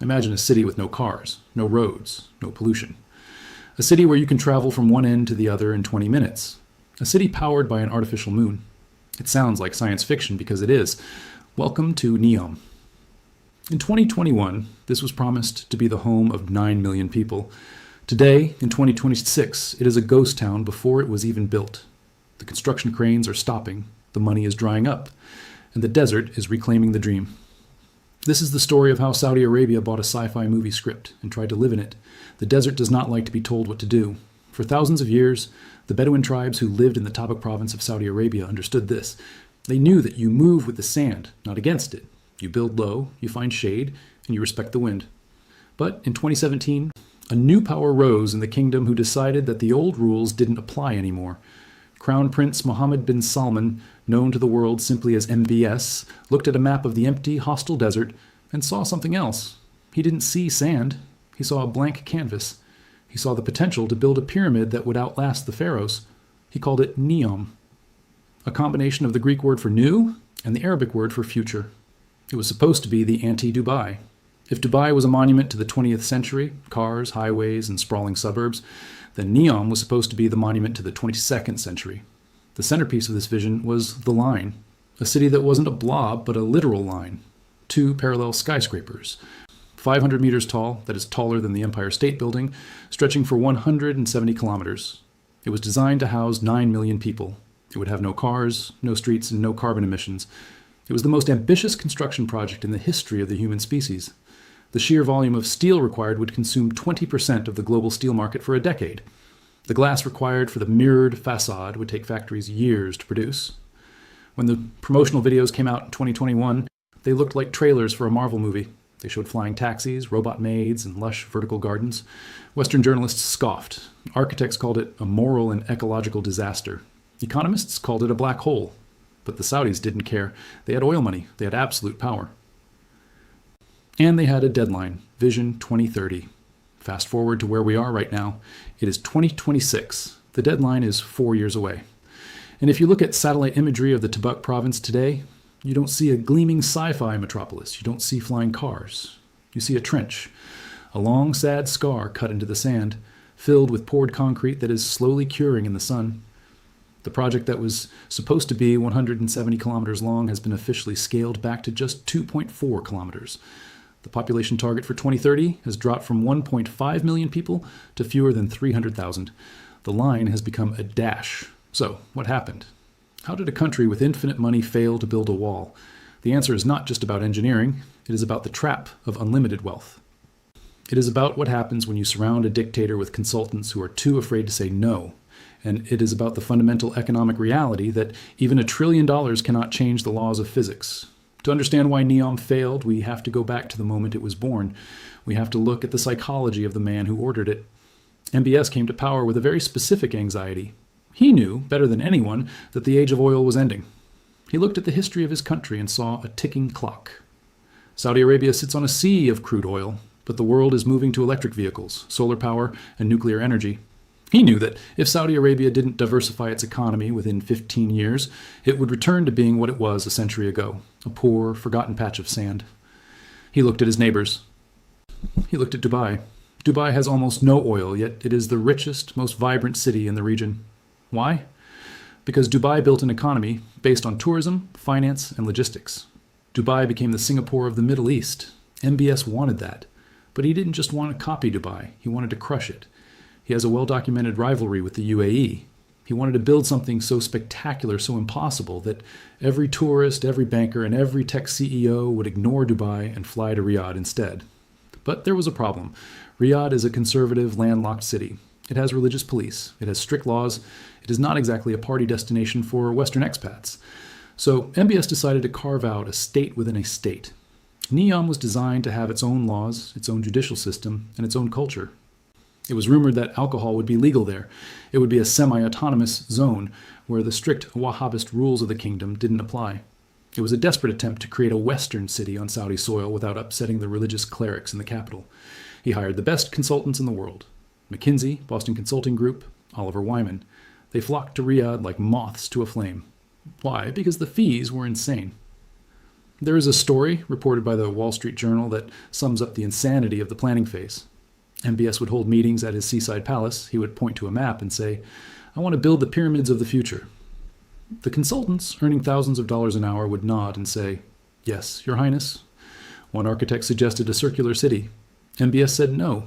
Imagine a city with no cars, no roads, no pollution. A city where you can travel from one end to the other in 20 minutes. A city powered by an artificial moon. It sounds like science fiction because it is. Welcome to Neom. In 2021, this was promised to be the home of 9 million people. Today, in 2026, it is a ghost town before it was even built. The construction cranes are stopping, the money is drying up, and the desert is reclaiming the dream. This is the story of how Saudi Arabia bought a sci-fi movie script and tried to live in it. The desert does not like to be told what to do. For thousands of years, the Bedouin tribes who lived in the Tabuk province of Saudi Arabia understood this. They knew that you move with the sand, not against it. You build low, you find shade, and you respect the wind. But in 2017, a new power rose in the kingdom who decided that the old rules didn't apply anymore. Crown Prince Mohammed bin Salman, known to the world simply as MBS, looked at a map of the empty, hostile desert and saw something else. He didn't see sand. He saw a blank canvas. He saw the potential to build a pyramid that would outlast the pharaohs. He called it Neom, a combination of the Greek word for new and the Arabic word for future. It was supposed to be the anti-Dubai. If Dubai was a monument to the 20th century, cars, highways, and sprawling suburbs, then Neom was supposed to be the monument to the 22nd century. The centerpiece of this vision was the line, a city that wasn't a blob but a literal line. 2 parallel skyscrapers, 500 meters tall, that is taller than the Empire State Building, stretching for 170 kilometers. It was designed to house 9 million people. It would have no cars, no streets, and no carbon emissions. It was the most ambitious construction project in the history of the human species. The sheer volume of steel required would consume 20% of the global steel market for a decade. The glass required for the mirrored facade would take factories years to produce. When the promotional videos came out in 2021, they looked like trailers for a Marvel movie. They showed flying taxis, robot maids, and lush vertical gardens. Western journalists scoffed. Architects called it a moral and ecological disaster. Economists called it a black hole. But the Saudis didn't care. They had oil money. They had absolute power. And they had a deadline, Vision 2030. Fast forward to where we are right now. It is 2026. The deadline is 4 years away. And if you look at satellite imagery of the Tabuk province today, you don't see a gleaming sci-fi metropolis. You don't see flying cars. You see a trench, a long, sad scar cut into the sand, filled with poured concrete that is slowly curing in the sun. The project that was supposed to be 170 kilometers long has been officially scaled back to just 2.4 kilometers. The population target for 2030 has dropped from 1.5 million people to fewer than 300,000. The line has become a dash. So, what happened? How did a country with infinite money fail to build a wall? The answer is not just about engineering. It is about the trap of unlimited wealth. It is about what happens when you surround a dictator with consultants who are too afraid to say no. And it is about the fundamental economic reality that even $1 trillion cannot change the laws of physics. To understand why Neom failed, we have to go back to the moment it was born. We have to look at the psychology of the man who ordered it. MBS came to power with a very specific anxiety. He knew, better than anyone, that the age of oil was ending. He looked at the history of his country and saw a ticking clock. Saudi Arabia sits on a sea of crude oil, but the world is moving to electric vehicles, solar power, and nuclear energy. He knew that if Saudi Arabia didn't diversify its economy within 15 years, it would return to being what it was a century ago, a poor, forgotten patch of sand. He looked at his neighbors. He looked at Dubai. Dubai has almost no oil, yet it is the richest, most vibrant city in the region. Why? Because Dubai built an economy based on tourism, finance, and logistics. Dubai became the Singapore of the Middle East. MBS wanted that. But he didn't just want to copy Dubai, he wanted to crush it. He has a well-documented rivalry with the UAE. He wanted to build something so spectacular, so impossible, that every tourist, every banker, and every tech CEO would ignore Dubai and fly to Riyadh instead. But there was a problem. Riyadh is a conservative, landlocked city. It has religious police. It has strict laws. It is not exactly a party destination for Western expats. So MBS decided to carve out a state within a state. Neom was designed to have its own laws, its own judicial system, and its own culture. It was rumored that alcohol would be legal there. It would be a semi-autonomous zone where the strict Wahhabist rules of the kingdom didn't apply. It was a desperate attempt to create a Western city on Saudi soil without upsetting the religious clerics in the capital. He hired the best consultants in the world. McKinsey, Boston Consulting Group, Oliver Wyman. They flocked to Riyadh like moths to a flame. Why? Because the fees were insane. There is a story reported by the Wall Street Journal that sums up the insanity of the planning phase. MBS would hold meetings at his seaside palace. He would point to a map and say, "I want to build the pyramids of the future." The consultants, earning thousands of dollars an hour, would nod and say, "Yes, Your Highness." One architect suggested a circular city. MBS said no.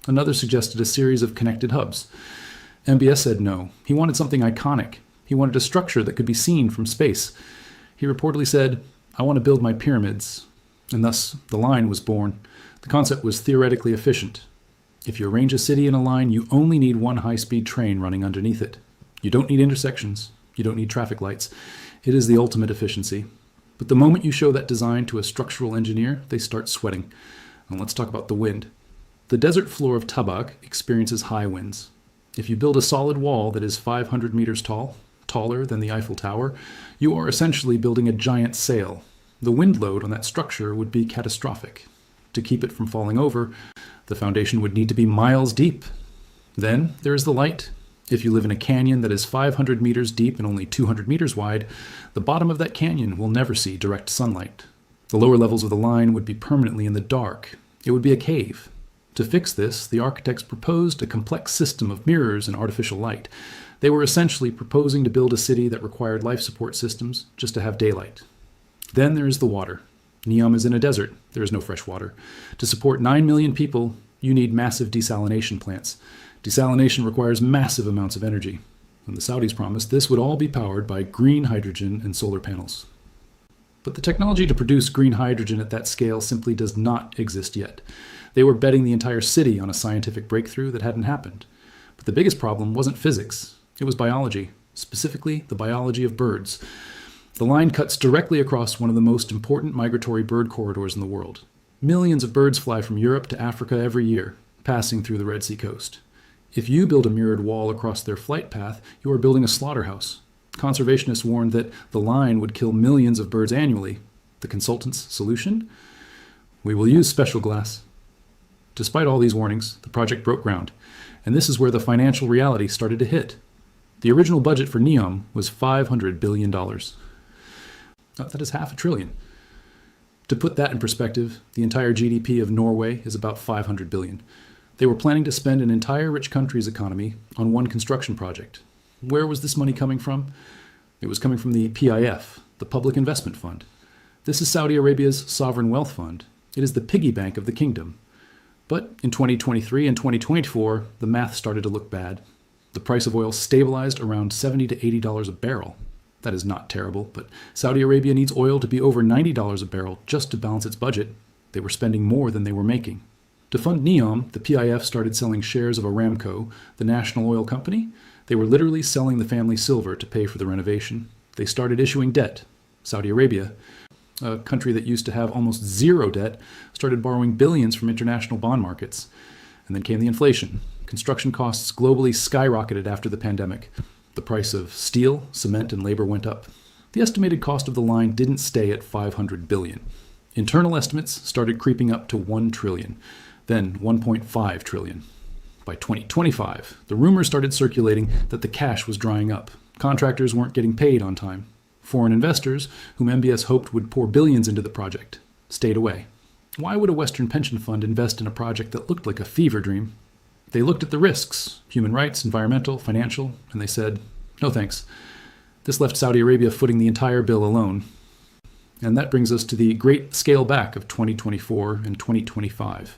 Another suggested a series of connected hubs. MBS said no. He wanted something iconic. He wanted a structure that could be seen from space. He reportedly said, "I want to build my pyramids." And thus, the line was born. The concept was theoretically efficient. If you arrange a city in a line, you only need one high-speed train running underneath it. You don't need intersections. You don't need traffic lights. It is the ultimate efficiency. But the moment you show that design to a structural engineer, they start sweating. And let's talk about the wind. The desert floor of Tabaq experiences high winds. If you build a solid wall that is 500 meters tall, taller than the Eiffel Tower, you are essentially building a giant sail. The wind load on that structure would be catastrophic. To keep it from falling over, the foundation would need to be miles deep. Then there is the light. If you live in a canyon that is 500 meters deep and only 200 meters wide, the bottom of that canyon will never see direct sunlight. The lower levels of the line would be permanently in the dark. It would be a cave. To fix this, the architects proposed a complex system of mirrors and artificial light. They were essentially proposing to build a city that required life support systems just to have daylight. Then there is the water. Neom is in a desert. There is no fresh water. To support 9 million people, you need massive desalination plants. Desalination requires massive amounts of energy. And the Saudis promised this would all be powered by green hydrogen and solar panels. But the technology to produce green hydrogen at that scale simply does not exist yet. They were betting the entire city on a scientific breakthrough that hadn't happened. But the biggest problem wasn't physics. It was biology, specifically the biology of birds. The line cuts directly across one of the most important migratory bird corridors in the world. Millions of birds fly from Europe to Africa every year, passing through the Red Sea coast. If you build a mirrored wall across their flight path, you are building a slaughterhouse. Conservationists warned that the line would kill millions of birds annually. The consultant's solution? We will use special glass. Despite all these warnings, the project broke ground, and this is where the financial reality started to hit. The original budget for Neom was $500 billion. That is $500 billion. To put that in perspective, the entire GDP of Norway is about $500 billion. They were planning to spend an entire rich country's economy on one construction project. Where was this money coming from? It was coming from the PIF, the Public Investment Fund. This is Saudi Arabia's sovereign wealth fund. It is the piggy bank of the kingdom. But in 2023 and 2024, the math started to look bad. The price of oil stabilized around $70 to $80 a barrel. That is not terrible, but Saudi Arabia needs oil to be over $90 a barrel just to balance its budget. They were spending more than they were making. To fund Neom, the PIF started selling shares of Aramco, the national oil company. They were literally selling the family silver to pay for the renovation. They started issuing debt. Saudi Arabia, a country that used to have almost zero debt, started borrowing billions from international bond markets. And then came the inflation. Construction costs globally skyrocketed after the pandemic. The price of steel, cement, and labor went up. The estimated cost of the line didn't stay at $500 billion. Internal estimates started creeping up to $1 trillion, then $1.5 trillion. By 2025, the rumors started circulating that the cash was drying up. Contractors weren't getting paid on time. Foreign investors, whom MBS hoped would pour billions into the project, stayed away. Why would a Western pension fund invest in a project that looked like a fever dream? They looked at the risks, human rights, environmental, financial, and they said, no thanks. This left Saudi Arabia footing the entire bill alone. And that brings us to the great scale back of 2024 and 2025.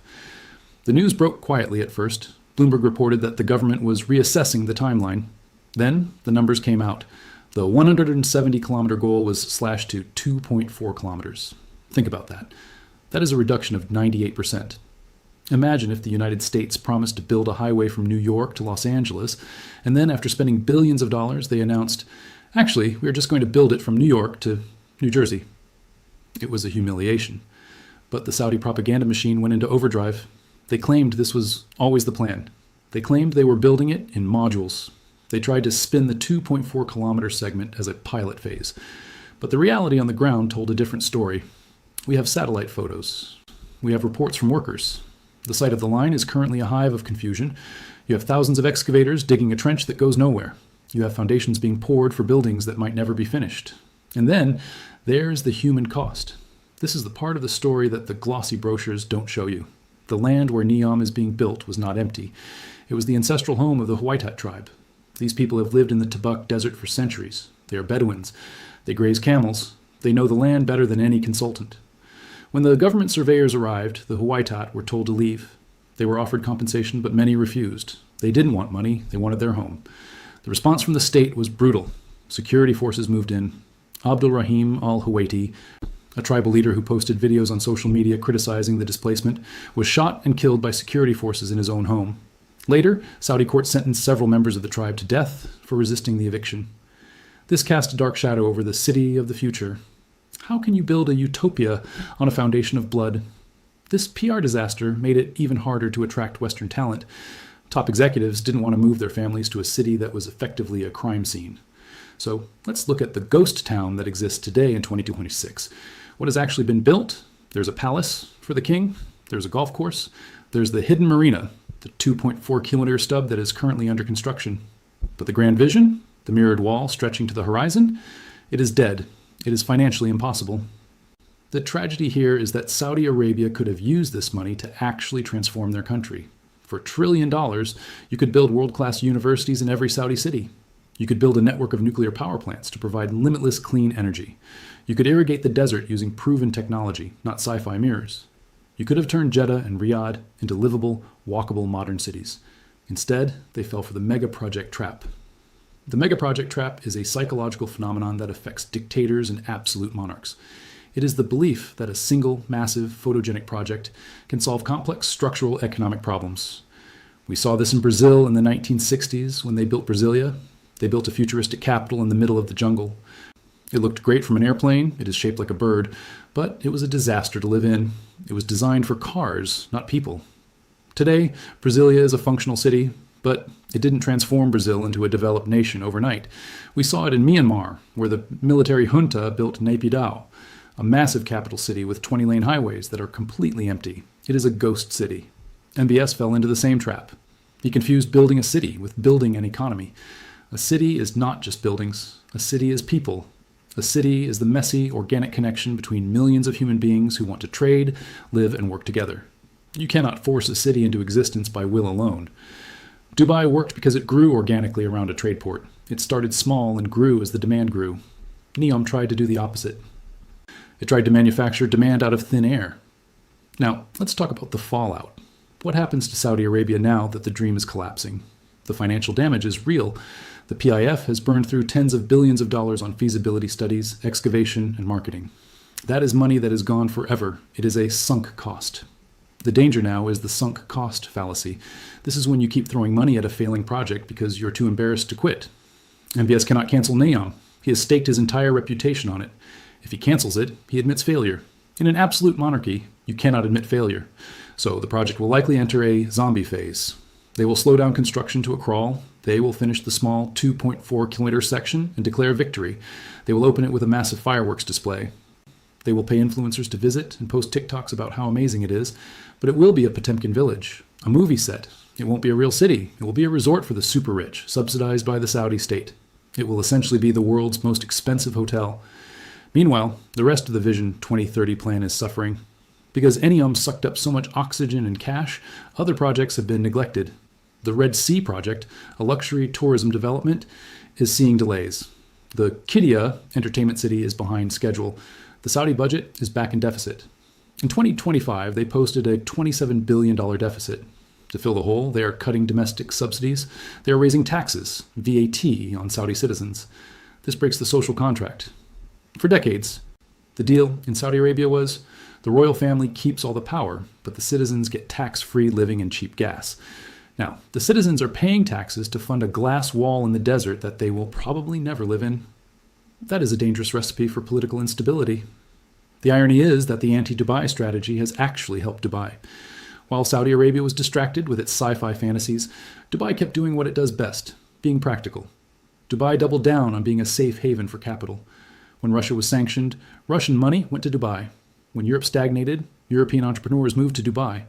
The news broke quietly at first. Bloomberg reported that the government was reassessing the timeline. Then the numbers came out. The 170-kilometer goal was slashed to 2.4 kilometers. Think about that. That is a reduction of 98%. Imagine if the United States promised to build a highway from New York to Los Angeles, and then after spending billions of dollars, they announced, actually, we are just going to build it from New York to New Jersey. It was a humiliation. But the Saudi propaganda machine went into overdrive. They claimed this was always the plan. They claimed they were building it in modules. They tried to spin the 2.4 kilometer segment as a pilot phase. But the reality on the ground told a different story. We have satellite photos. We have reports from workers. The site of the line is currently a hive of confusion. You have thousands of excavators digging a trench that goes nowhere. You have foundations being poured for buildings that might never be finished. And then there's the human cost. This is the part of the story that the glossy brochures don't show you. The land where Neom is being built was not empty. It was the ancestral home of the Huaytat tribe. These people have lived in the Tabuk Desert for centuries. They are Bedouins. They graze camels. They know the land better than any consultant. When the government surveyors arrived, the Huaytat were told to leave. They were offered compensation, but many refused. They didn't want money. They wanted their home. The response from the state was brutal. Security forces moved in. Abdul Rahim al-Huwaiti, a tribal leader who posted videos on social media criticizing the displacement, was shot and killed by security forces in his own home. Later, Saudi courts sentenced several members of the tribe to death for resisting the eviction. This cast a dark shadow over the city of the future. How can you build a utopia on a foundation of blood? This PR disaster made it even harder to attract Western talent. Top executives didn't want to move their families to a city that was effectively a crime scene. So let's look at the ghost town that exists today in 2026. What has actually been built? There's a palace for the king. There's a golf course. There's the hidden marina, the 2.4-kilometer stub that is currently under construction. But the grand vision, the mirrored wall stretching to the horizon, it is dead. It is financially impossible. The tragedy here is that Saudi Arabia could have used this money to actually transform their country. For $1 trillion, you could build world-class universities in every Saudi city. You could build a network of nuclear power plants to provide limitless clean energy. You could irrigate the desert using proven technology, not sci-fi mirrors. You could have turned Jeddah and Riyadh into livable, walkable modern cities. Instead, they fell for the mega-project trap. The mega-project trap is a psychological phenomenon that affects dictators and absolute monarchs. It is the belief that a single, massive, photogenic project can solve complex structural economic problems. We saw this in Brazil in the 1960s when they built Brasilia. They built a futuristic capital in the middle of the jungle. It looked great from an airplane. It is shaped like a bird, but it was a disaster to live in. It was designed for cars, not people. Today, Brasilia is a functional city, but it didn't transform Brazil into a developed nation overnight. We saw it in Myanmar, where the military junta built Naypyidaw, a massive capital city with 20-lane highways that are completely empty. It is a ghost city. MBS fell into the same trap. He confused building a city with building an economy. A city is not just buildings. A city is people. A city is the messy, organic connection between millions of human beings who want to trade, live, and work together. You cannot force a city into existence by will alone. Dubai worked because it grew organically around a trade port. It started small and grew as the demand grew. Neom tried to do the opposite. It tried to manufacture demand out of thin air. Now, let's talk about the fallout. What happens to Saudi Arabia now that the dream is collapsing? The financial damage is real. The PIF has burned through tens of billions of dollars on feasibility studies, excavation, and marketing. That is money that is gone forever. It is a sunk cost. The danger now is the sunk cost fallacy. This is when you keep throwing money at a failing project because you're too embarrassed to quit. MBS cannot cancel Neom. He has staked his entire reputation on it. If he cancels it, he admits failure. In an absolute monarchy, you cannot admit failure. So the project will likely enter a zombie phase. They will slow down construction to a crawl. They will finish the small 2.4-kilometer section and declare victory. They will open it with a massive fireworks display. They will pay influencers to visit and post TikToks about how amazing it is, but it will be a Potemkin village, a movie set. It won't be a real city. It will be a resort for the super rich, subsidized by the Saudi state. It will essentially be the world's most expensive hotel. Meanwhile, the rest of the Vision 2030 plan is suffering. Because Neom sucked up so much oxygen and cash, other projects have been neglected. The Red Sea project, a luxury tourism development, is seeing delays. The Qiddiya entertainment city is behind schedule. The Saudi budget is back in deficit. In 2025, they posted a $27 billion deficit. To fill the hole, they are cutting domestic subsidies. They are raising taxes, VAT, on Saudi citizens. This breaks the social contract. For decades, the deal in Saudi Arabia was the royal family keeps all the power, but the citizens get tax-free living and cheap gas. Now, the citizens are paying taxes to fund a glass wall in the desert that they will probably never live in. That is a dangerous recipe for political instability. The irony is that the anti-Dubai strategy has actually helped Dubai. While Saudi Arabia was distracted with its sci-fi fantasies, Dubai kept doing what it does best, being practical. Dubai doubled down on being a safe haven for capital. When Russia was sanctioned, Russian money went to Dubai. When Europe stagnated, European entrepreneurs moved to Dubai.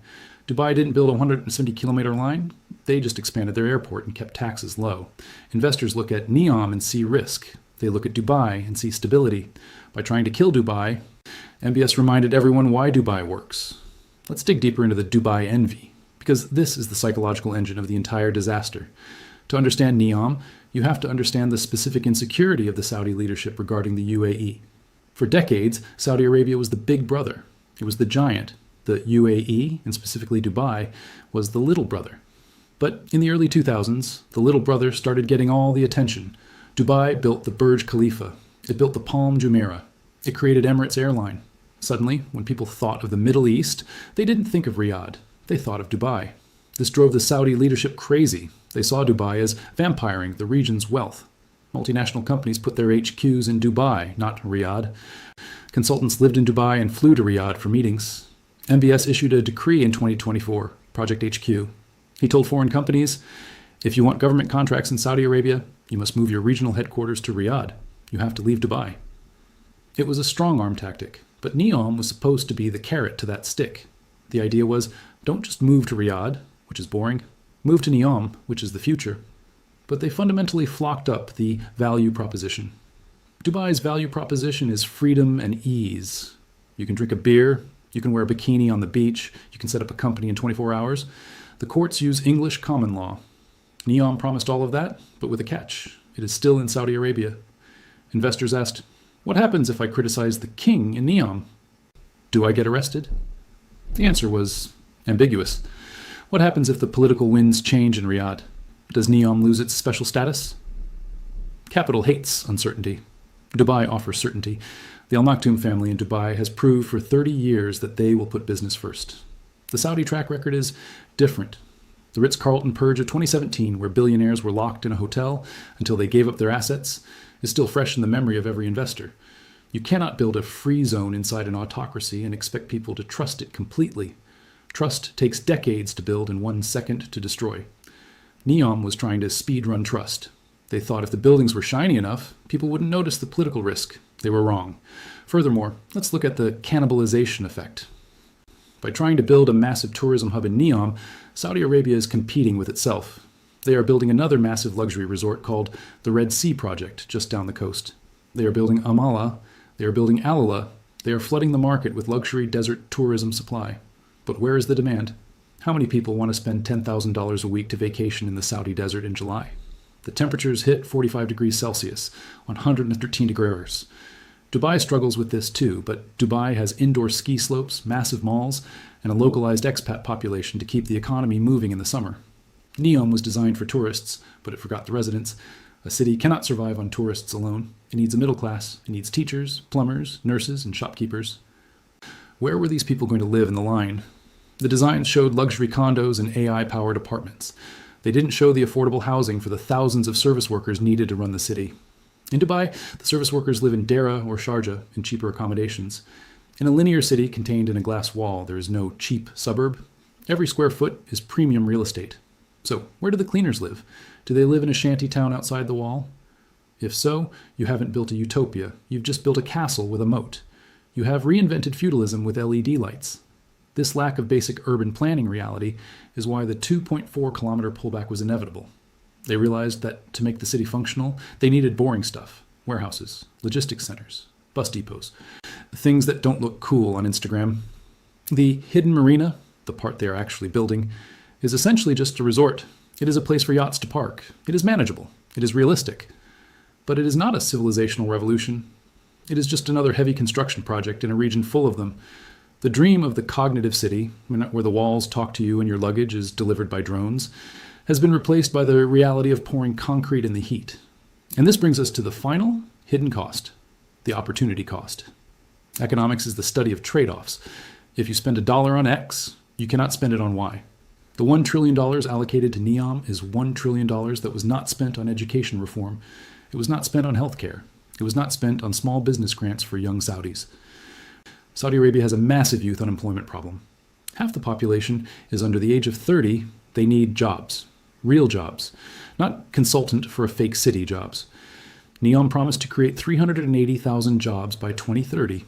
Dubai didn't build a 170-kilometer line. They just expanded their airport and kept taxes low. Investors look at Neom and see risk. They look at Dubai and see stability. By trying to kill Dubai, MBS reminded everyone why Dubai works. Let's dig deeper into the Dubai envy, because this is the psychological engine of the entire disaster. To understand NEOM, you have to understand the specific insecurity of the Saudi leadership regarding the UAE. For decades, Saudi Arabia was the big brother. It was the giant. The UAE, and specifically Dubai, was the little brother. But in the early 2000s, the little brother started getting all the attention. Dubai built the Burj Khalifa. It built the Palm Jumeirah. It created Emirates Airline. Suddenly, when people thought of the Middle East, they didn't think of Riyadh. They thought of Dubai. This drove the Saudi leadership crazy. They saw Dubai as vampiring the region's wealth. Multinational companies put their HQs in Dubai, not Riyadh. Consultants lived in Dubai and flew to Riyadh for meetings. MBS issued a decree in 2024, Project HQ. He told foreign companies, if you want government contracts in Saudi Arabia, you must move your regional headquarters to Riyadh. You have to leave Dubai. It was a strong-arm tactic, but NEOM was supposed to be the carrot to that stick. The idea was, don't just move to Riyadh, which is boring. Move to NEOM, which is the future. But they fundamentally flocked up the value proposition. Dubai's value proposition is freedom and ease. You can drink a beer, you can wear a bikini on the beach, you can set up a company in 24 hours. The courts use English common law. NEOM promised all of that, but with a catch. It is still in Saudi Arabia. Investors asked, what happens if I criticize the king in NEOM? Do I get arrested? The answer was ambiguous. What happens if the political winds change in Riyadh? Does NEOM lose its special status? Capital hates uncertainty. Dubai offers certainty. The Al Maktoum family in Dubai has proved for 30 years that they will put business first. The Saudi track record is different. The Ritz-Carlton purge of 2017, where billionaires were locked in a hotel until they gave up their assets, is still fresh in the memory of every investor. You cannot build a free zone inside an autocracy and expect people to trust it completely. Trust takes decades to build and 1 second to destroy. NEOM was trying to speed-run trust. They thought if the buildings were shiny enough, people wouldn't notice the political risk. They were wrong. Furthermore, let's look at the cannibalization effect. By trying to build a massive tourism hub in NEOM, Saudi Arabia is competing with itself. They are building another massive luxury resort called the Red Sea Project just down the coast. They are building Amala. They are building Alala. They are flooding the market with luxury desert tourism supply. But where is the demand? How many people want to spend $10,000 a week to vacation in the Saudi desert in July? The temperatures hit 45 degrees Celsius, 113 degrees. Dubai struggles with this too, but Dubai has indoor ski slopes, massive malls, and a localized expat population to keep the economy moving in the summer. NEOM was designed for tourists, but it forgot the residents. A city cannot survive on tourists alone. It needs a middle class. It needs teachers, plumbers, nurses, and shopkeepers. Where were these people going to live in the line? The designs showed luxury condos and AI-powered apartments. They didn't show the affordable housing for the thousands of service workers needed to run the city. In Dubai, the service workers live in Dera or Sharjah in cheaper accommodations. In a linear city contained in a glass wall, there is no cheap suburb. Every square foot is premium real estate. So, where do the cleaners live? Do they live in a shanty town outside the wall? If so, you haven't built a utopia. You've just built a castle with a moat. You have reinvented feudalism with LED lights. This lack of basic urban planning reality is why the 2.4-kilometer pullback was inevitable. They realized that to make the city functional, they needed boring stuff: warehouses, logistics centers, bus depots, things that don't look cool on Instagram. The hidden marina, the part they are actually building, is essentially just a resort. It is a place for yachts to park. It is manageable. It is realistic. But it is not a civilizational revolution. It is just another heavy construction project in a region full of them. The dream of the cognitive city, where the walls talk to you and your luggage is delivered by drones, has been replaced by the reality of pouring concrete in the heat. And this brings us to the final hidden cost, the opportunity cost. Economics is the study of trade-offs. If you spend $1 on X, you cannot spend it on Y. The $1 trillion allocated to NEOM is $1 trillion that was not spent on education reform. It was not spent on healthcare. It was not spent on small business grants for young Saudis. Saudi Arabia has a massive youth unemployment problem. Half the population is under the age of 30. They need jobs, real jobs, not consultant for a fake city jobs. NEOM promised to create 380,000 jobs by 2030,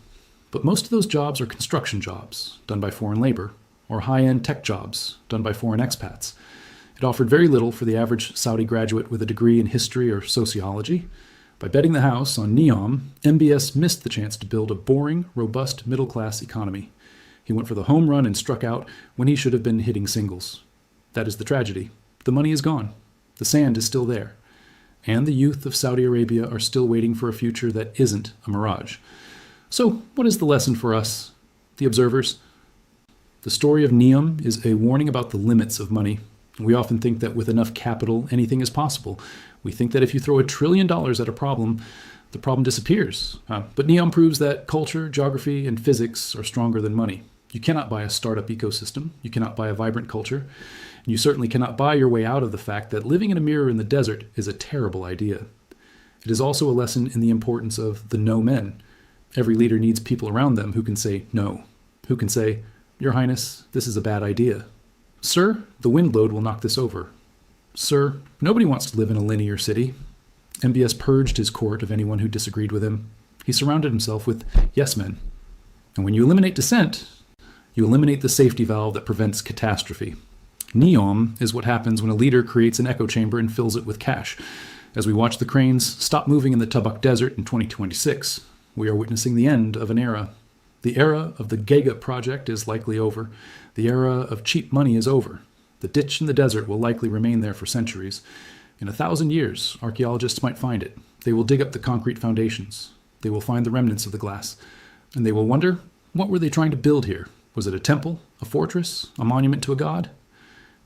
but most of those jobs are construction jobs done by foreign labor, or high-end tech jobs done by foreign expats. It offered very little for the average Saudi graduate with a degree in history or sociology, By betting the house on Neom, MBS missed the chance to build a boring, robust middle-class economy. He went for the home run and struck out when he should have been hitting singles. That is the tragedy. The money is gone. The sand is still there. And the youth of Saudi Arabia are still waiting for a future that isn't a mirage. So, what is the lesson for us, the observers? The story of Neom is a warning about the limits of money. We often think that with enough capital, anything is possible. We think that if you throw $1 trillion at a problem, the problem disappears. But Neom proves that culture, geography, and physics are stronger than money. You cannot buy a startup ecosystem. You cannot buy a vibrant culture. And you certainly cannot buy your way out of the fact that living in a mirror in the desert is a terrible idea. It is also a lesson in the importance of the no men. Every leader needs people around them who can say no, who can say, "Your Highness, this is a bad idea." "Sir, the wind load will knock this over." "Sir, nobody wants to live in a linear city." MBS purged his court of anyone who disagreed with him. He surrounded himself with yes men. And when you eliminate dissent, you eliminate the safety valve that prevents catastrophe. Neom is what happens when a leader creates an echo chamber and fills it with cash. As we watch the cranes stop moving in the Tabuk Desert in 2026, we are witnessing the end of an era. The era of the Giga project is likely over. The era of cheap money is over. The ditch in the desert will likely remain there for centuries. In 1,000 years, archaeologists might find it. They will dig up the concrete foundations. They will find the remnants of the glass. And they will wonder, what were they trying to build here? Was it a temple, a fortress, a monument to a god?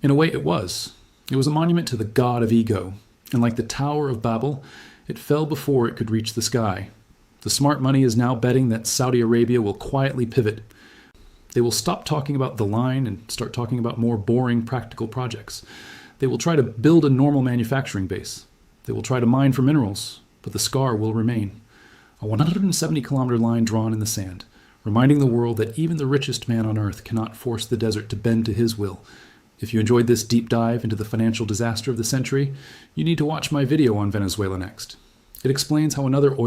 In a way, it was. It was a monument to the god of ego. And like the Tower of Babel, it fell before it could reach the sky. The smart money is now betting that Saudi Arabia will quietly pivot. They will stop talking about the line and start talking about more boring, practical projects. They will try to build a normal manufacturing base. They will try to mine for minerals, but the scar will remain. A 170-kilometer line drawn in the sand, reminding the world that even the richest man on earth cannot force the desert to bend to his will. If you enjoyed this deep dive into the financial disaster of the century, you need to watch my video on Venezuela next. It explains how another oil